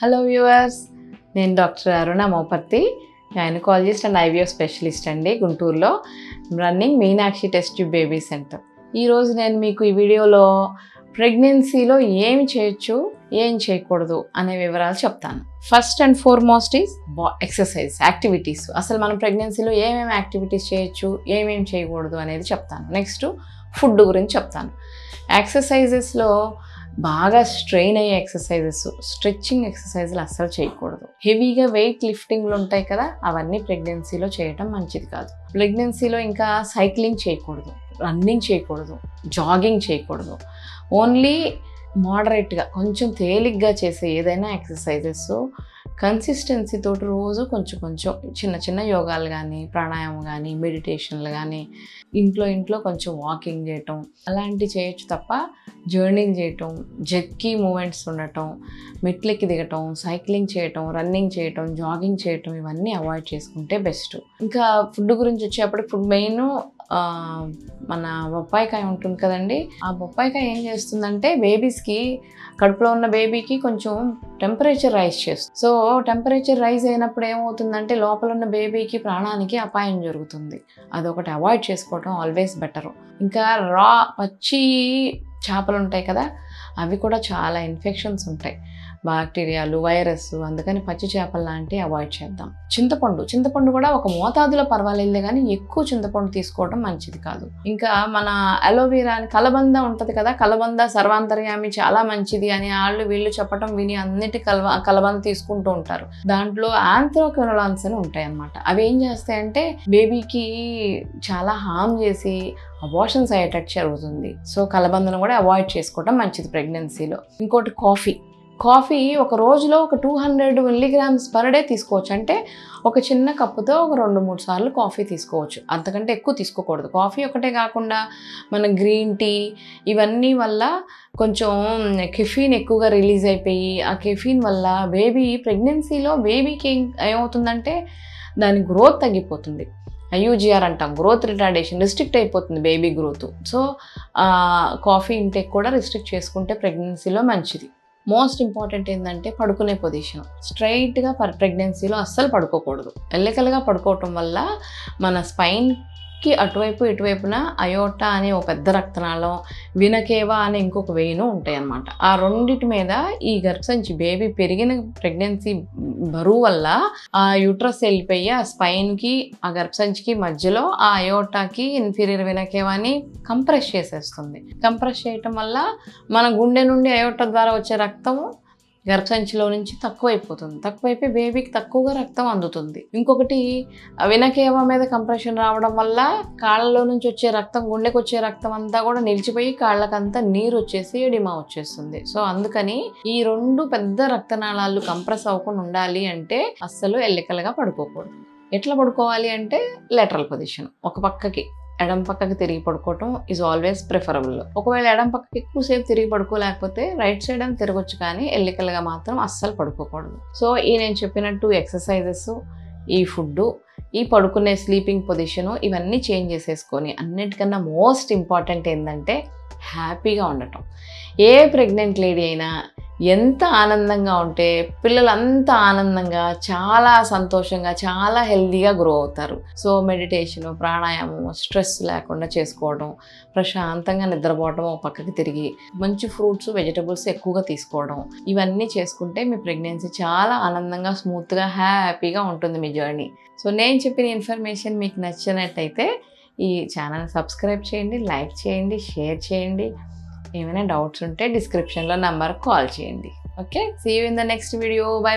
Hello viewers, నేను doctor Aruna Moparthi, gynaecologist and IVF specialist అండి గుంటూరులో. Running Meenakshi test tube baby centre. ఈరోజు నేను మీకు ఈ వీడియోలో ప్రెగ్నెన్సీలో ఏమి చేయొచ్చు, ఏం చేయకూడదు అనే వివరాలు చెప్తాను. First and foremost is exercise activities. అసలు మనం ప్రెగ్నెన్సీలో ఏమేమి యాక్టివిటీస్ చేయొచ్చు, ఏమేమి చేయకూడదు అనేది చెప్తాను. నెక్స్ట్ ఫుడ్ గురించి చెప్తాను. ఎక్సర్సైజెస్లో బాగా స్ట్రెయిన్ అయ్యే ఎక్సర్సైజెస్, స్ట్రెచ్చింగ్ ఎక్సర్సైజులు అస్సలు చేయకూడదు. హెవీగా వెయిట్ లిఫ్టింగ్లు ఉంటాయి కదా, అవన్నీ ప్రెగ్నెన్సీలో చేయటం మంచిది కాదు. ప్రెగ్నెన్సీలో ఇంకా సైక్లింగ్ చేయకూడదు, రన్నింగ్ చేయకూడదు, జాగింగ్ చేయకూడదు. ఓన్లీ మోడరేట్గా కొంచెం తేలిగ్గా చేసే ఏదైనా ఎక్సర్సైజెస్ కన్సిస్టెన్సీ తోటి రోజు కొంచెం చిన్న చిన్న యోగాలు కానీ, ప్రాణాయామం కానీ, మెడిటేషన్లు కానీ, ఇంట్లో కొంచెం వాకింగ్ చేయటం అలాంటివి చేయొచ్చు తప్ప జర్నీంగ్ చేయటం, జెక్కీ మూమెంట్స్ ఉండటం, మెట్లెక్కి దిగటం, సైక్లింగ్ చేయటం, రన్నింగ్ చేయటం, జాగింగ్ చేయటం ఇవన్నీ అవాయిడ్ చేసుకుంటే బెస్ట్. ఇంకా ఫుడ్ గురించి వచ్చేటప్పుడు ఫుడ్ మెయిన్ మన బొప్పాయికాయ ఉంటుంది కదండి. ఆ బొప్పాయికాయ ఏం చేస్తుందంటే బేబీస్కి, కడుపులో ఉన్న బేబీకి కొంచెం టెంపరేచర్ రైజ్ చేస్తుంది. సో టెంపరేచర్ రైజ్ అయినప్పుడు ఏమవుతుందంటే లోపల ఉన్న బేబీకి ప్రాణానికి అపాయం జరుగుతుంది. అదొకటి అవాయిడ్ చేసుకోవటం ఆల్వేస్ బెటరు. ఇంకా పచ్చి చేపలు ఉంటాయి కదా, అవి కూడా చాలా ఇన్ఫెక్షన్స్ ఉంటాయి, బ్యాక్టీరియాలు, వైరస్. అందుకని పచ్చి చేపలు లాంటివి అవాయిడ్ చేద్దాం. చింతపండు కూడా ఒక మోతాదులో పర్వాలేదు, కానీ ఎక్కువ చింతపండు తీసుకోవడం మంచిది కాదు. ఇంకా మన అలోవెరా అని కలబంద ఉంటుంది కదా, కలబంద సర్వాంతర్యామి చాలా మంచిది అని వాళ్ళు వీళ్ళు చెప్పటం విని అన్నిటి కలబంద తీసుకుంటూ ఉంటారు. దాంట్లో ఆంథ్రోక్వినోలాన్స్ అని ఉంటాయి అన్నమాట. అవి ఏం చేస్తాయంటే బేబీకి చాలా హార్మ్ చేసి అబార్షన్స్ అయ్యేటట్టు జరుగుతుంది. సో కలబందను కూడా అవాయిడ్ చేసుకోవడం మంచిది ప్రెగ్నెన్సీలో. ఇంకోటి కాఫీ ఒక రోజులో ఒక 200 mg పర్ డే తీసుకోవచ్చు. అంటే ఒక చిన్న కప్పుతో ఒక 2-3 సార్లు కాఫీ తీసుకోవచ్చు, అంతకంటే ఎక్కువ తీసుకోకూడదు. కాఫీ ఒకటే కాకుండా మన గ్రీన్ టీ ఇవన్నీ వల్ల కొంచెం కెఫీన్ ఎక్కువగా రిలీజ్ అయిపోయి, ఆ కెఫీన్ వల్ల ప్రెగ్నెన్సీలో బేబీకి ఏమవుతుందంటే దాని గ్రోత్ తగ్గిపోతుంది. IUGR అంటాం, గ్రోత్ రిటార్డేషన్, రిస్ట్రిక్ట్ అయిపోతుంది baby growth. So coffee intake కూడా రిస్ట్రిక్ట్ చేసుకుంటే ప్రెగ్నెన్సీలో మంచిది. మోస్ట్ ఇంపార్టెంట్ ఏంటంటే పడుకునే పొజిషన్. స్ట్రైట్గా ప్రెగ్నెన్సీలో అస్సలు పడుకోకూడదు. ఎల్లకలుగా పడుకోవటం వల్ల మన స్పైన్కి అటువైపు ఇటువైపున అయోటా అనే ఒక పెద్ద రక్తనాళం, వినకేవా అనే ఇంకొక వెయిన్ ఉంటాయి అన్నమాట. ఆ రెండిటి మీద ఈ గర్భసంచి బేబీ పెరిగిన ప్రెగ్నెన్సీ బరువు వల్ల ఆ యూట్రస్ వెళ్ళిపోయి ఆ స్పైన్కి, ఆ గర్భసంచికి మధ్యలో ఆ అయోటాకి ఇన్ఫీరియర్ వినకేవాని కంప్రెస్ చేసేస్తుంది. కంప్రెస్ చేయటం వల్ల మన గుండె నుండి అయోటా ద్వారా వచ్చే రక్తము గర్భసంచిలో నుంచి తక్కువైపోయి బేబీకి తక్కువగా రక్తం అందుతుంది. ఇంకొకటి వినకేవ మీద కంప్రెషన్ రావడం వల్ల కాళ్ళలో నుంచి వచ్చే రక్తం, గుండెకి వచ్చే రక్తం అంతా కూడా నిలిచిపోయి కాళ్ళకంతా నీరు వచ్చేసి ఎడిమా వచ్చేస్తుంది. సో అందుకని ఈ 2 పెద్ద రక్తనాళాలు కంప్రెస్ అవ్వకుండా ఉండాలి అంటే అస్సలు ఎల్లికలుగా పడుకోకూడదు. ఎట్లా పడుకోవాలి అంటే లేటరల్ పొజిషన్, ఒక పక్కకి ఎడం పక్కకి తిరిగి పడుకోవటం ఈజ్ ఆల్వేస్ ప్రిఫరబుల్. ఒకవేళ ఎడం పక్కకి ఎక్కువసేపు తిరిగి పడుకోలేకపోతే రైట్ సైడ్ అని తిరగొచ్చు, కానీ ఎల్లికలుగా మాత్రం అస్సలు పడుకోకూడదు. సో నేను చెప్పినట్టు ఎక్సర్సైజెస్, ఈ ఫుడ్, ఈ పడుకునే స్లీపింగ్ పొజిషను ఇవన్నీ చేంజ్ చేసేసుకొని, అన్నిటికన్నా మోస్ట్ ఇంపార్టెంట్ ఏంటంటే హ్యాపీగా ఉండటం. ఏ ప్రెగ్నెంట్ లేడీ అయినా ఎంత ఆనందంగా ఉంటే పిల్లలు అంత ఆనందంగా, చాలా సంతోషంగా, చాలా హెల్తీగా గ్రో అవుతారు. సో మెడిటేషను, ప్రాణాయామం, స్ట్రెస్ లేకుండా చేసుకోవడం, ప్రశాంతంగా నిద్రపోవడం, ఒక పక్కకి తిరిగి మంచి ఫ్రూట్స్, వెజిటబుల్స్ ఎక్కువగా తీసుకోవడం, ఇవన్నీ చేసుకుంటే మీ ప్రెగ్నెన్సీ చాలా ఆనందంగా, స్మూత్గా, హ్యాపీగా ఉంటుంది మీ జర్నీ. సో నేను చెప్పిన ఇన్ఫర్మేషన్ మీకు నచ్చినట్టయితే ఈ ఛానల్ సబ్స్క్రైబ్ చేయండి, లైక్ చేయండి, షేర్ చేయండి. ఏమైనా డౌట్స్ ఉంటే డిస్క్రిప్షన్లో నంబర్ కాల్ చేయండి. Okay, see you in the next video. By.